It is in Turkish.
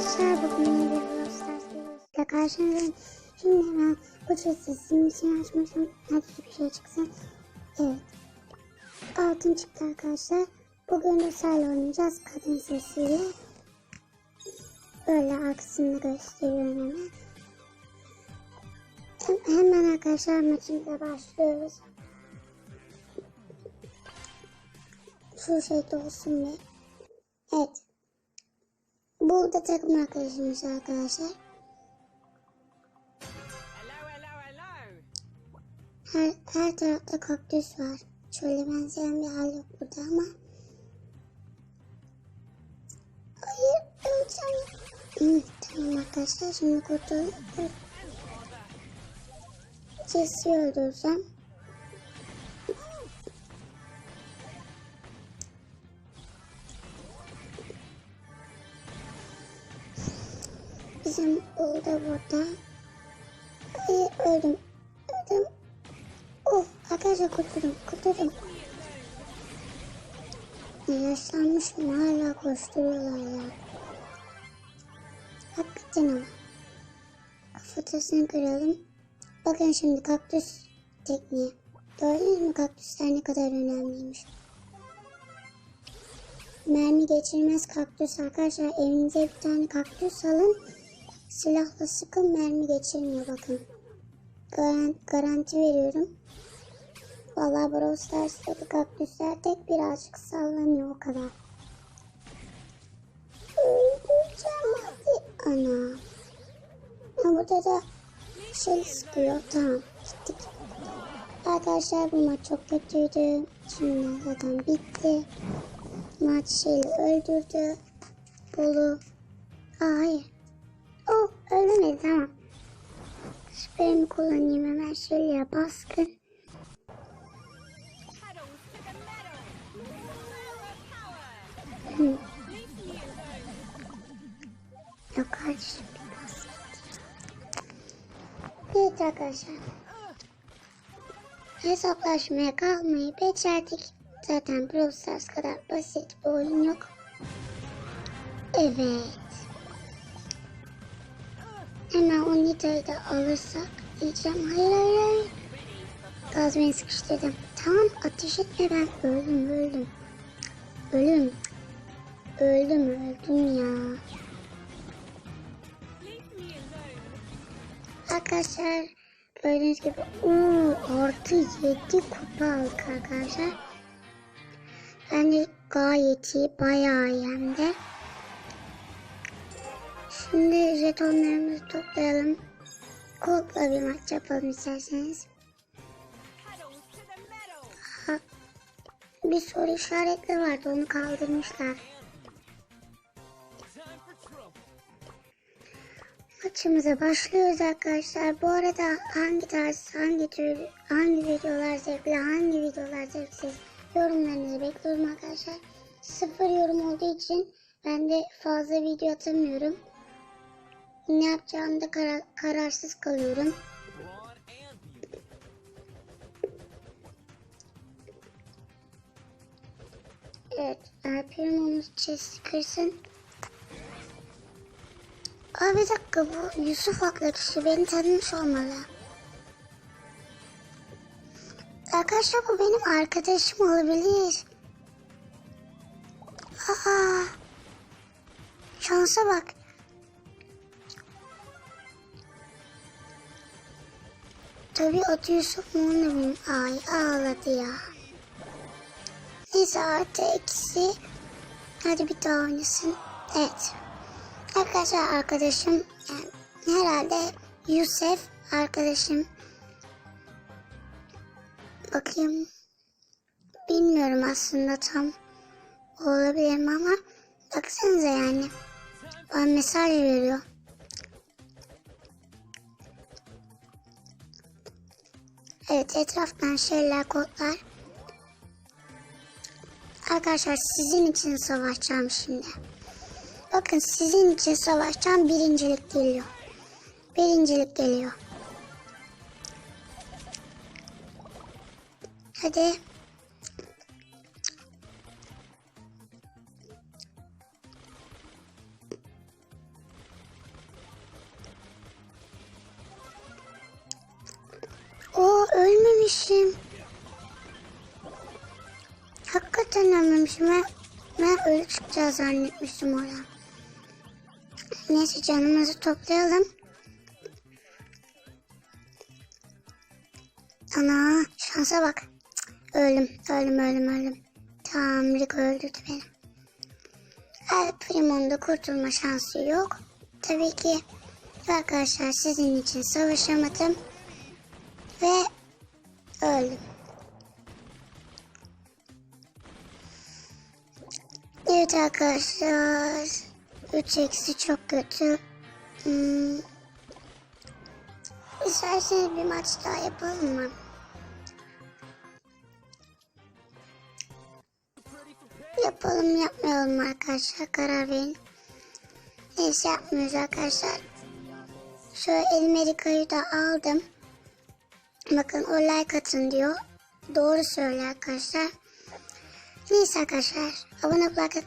arkadaşlar, bugün yeni bir BRAWL STARS videosuyla karşınızdayım. Şimdi hemen bu chest'in içini açmışım. Hadi bir şey çıksın. Evet. Altın çıktı arkadaşlar. Bugün Ruslarla oynayacağız. Kadın sesiyle. Böyle arkasını gösteriyorum hemen. Hemen arkadaşlar maçımıza başlıyoruz. Şu şey de olsun bir. Evet. Bu da takım arkadaşımız arkadaşlar. Her tarafta kaktüs var. Şöyle benzeyen bir hal yok burada ama. Hayır, öleceğim. Tamam arkadaşlar, şimdi kurtulduk. Sesi'yi öldüreceğim. Bizim BRAWL da burada. Hayır, öldüm. Oh, arkadaşlar kurtuldum. Yaşlanmışım, hala koşturuyorlar ya. Hakikaten ama. Kafatasını kıralım. Bakın şimdi kaktüs tekniği. Gördünüz mü kaktüsler ne kadar önemliymiş. Mermi geçirmez kaktüs arkadaşlar. Evinize bir tane kaktüs alın. Silahla sıkın, mermi geçirmiyor bakın. Garanti veriyorum. Vallahi BRAWL Stars'taki kaktüsler tek birazcık sallanıyor, o kadar. Öldüreceğim hadi. Ana. Burada da şey sıkıyor. Tamam, gittik. Arkadaşlar bu maç çok kötüydü. Şimdi zaten bitti. Maç şeyi öldürdü. Bolu. Hayır. Oh, ölemedi, tamam. Süperimi kullanayım hemen, şöyle baskın. Yok kardeşim, bir baskın. Evet arkadaşlar. Hesaplaşmaya kalmayı becerdik. Zaten BRAWL Stars kadar basit bir oyun yok. Evet. Hemen o nitayı da alırsak diyeceğim. Hayır. Gaz beni sıkıştırdım. Tamam, ateş etme, ben öldüm. Öldüm ya. Arkadaşlar gördüğünüz gibi artı 7 kupa aldık arkadaşlar. Bence gayet iyi, bayağı iyi hem de. Şimdi jetonlarımızı toplayalım. Cold'la bir maç yapalım isterseniz. Bir soru işaretli vardı, onu kaldırmışlar. Maçımıza başlıyoruz arkadaşlar. Bu arada hangi tarz, hangi videolar zevkli, hangi videolar zevksiz yorumlarınızı bekliyorum arkadaşlar. 0 yorum olduğu için ben de fazla video atamıyorum. Ne yapacağımda kararsız kalıyorum. Evet, Primo'muz chest'i kırsın. Aa, bir dakika, bu Yusuf adlı kişi beni tanımış olmalı. Arkadaşlar bu benim arkadaşım olabilir. Aa, şansa bak. Tabii adı Yusuf mu, ne bileyim. Ay, ağladı ya. Neyse, artı eksi. Hadi bir daha oynasın. Evet. Arkadaşlar arkadaşım yani, herhalde Yusuf arkadaşım. Bakayım. Bilmiyorum aslında tam olabilir mi ama baksanıza yani. Bana mesaj veriyor. Evet, etraftan şeyler, kodlar. Arkadaşlar sizin için savaşacağım şimdi. Bakın, sizin için savaşacağım, birincilik geliyor. Hadi. cidden ölmemişim. Ben ölü çıkacağız zannetmiştim oradan. Neyse canımızı toplayalım. Ana şansa bak. Öldüm. Tamam Rico öldürdü beni. El Primo'nun da kurtulma şansı yok. Tabii ki arkadaşlar sizin için savaşamadım. Ve öldüm. Evet arkadaşlar. 3 eksi çok kötü. İsterseniz bir maç daha yapalım mı? Yapalım yapmayalım arkadaşlar, karar verin. Neyse yapmıyoruz arkadaşlar. Şöyle elime Rico'yu da aldım. Bakın o like atın diyor. Doğru söylüyor arkadaşlar. Neyse arkadaşlar abone olmayı